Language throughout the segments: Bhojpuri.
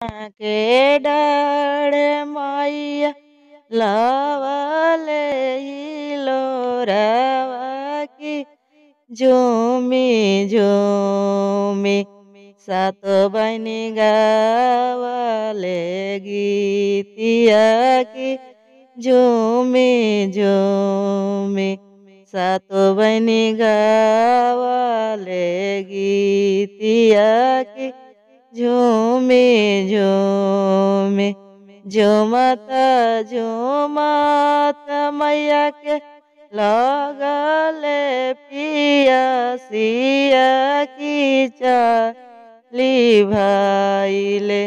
के डाढ़ माइया लावले लोरावा की झूमी झूमी सात बनी गावले गीतिया की झूमी झूमी सात बनी गावले गीतिया की झूमी झूमी झूमता झूमता मैया के लगले पिया सिया की चाली भाईले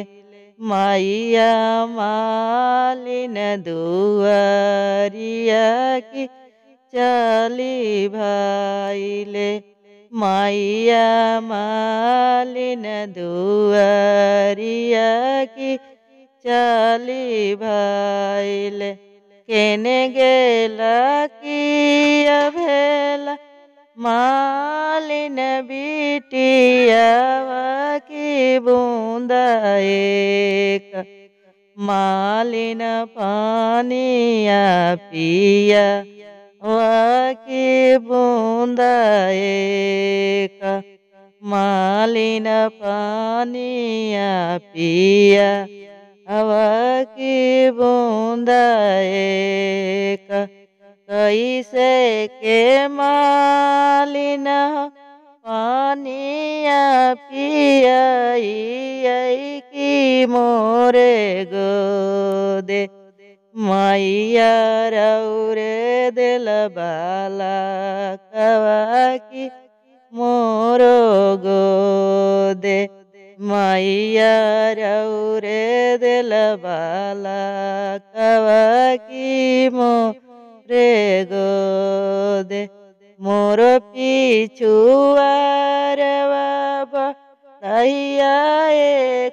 मैया मालिन दुआरिया की चाली भाईले मैया मालिन दुआरिया की चाली भाईले केने गेला की भेला मालिन बिटियावा की बूंदा एक मालिन पानिया पिया वाकी बूंदा एक मालिन पानिया पिया हवा की बूंदा एक कैसे के मालिन पानिया पिया की मोरे गोदे मैया रौरे दिल बाला कवा की मोरो गोदे मैया रौरे दिल बाला कवा की मोरे गोदे मोर पिछुआर बाबा तहिया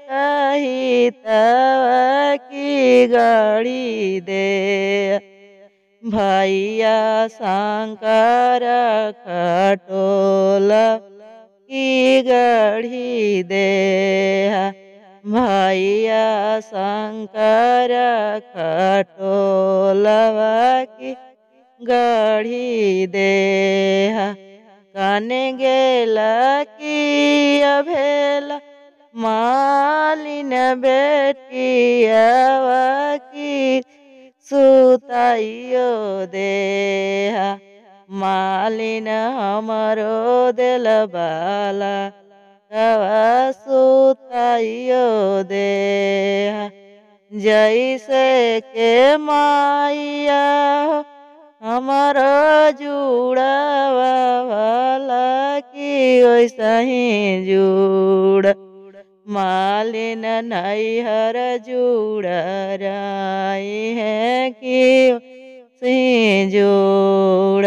कही तवा की गाड़ी दे भैया शंकर खटोला की गढ़ी दे भैया शंकर खटोलवा की गढ़ी दे काने गेला की अभेला मालिन बेटियावा की सुताइयो दे मालिन हमरो दिल बाला कवा सुताइयो दे जैसे के माइया हमारा जुड़ावा वाला की वैसा ही जुड़ मालिन नैहर जुड़ रही है कि सी जोड़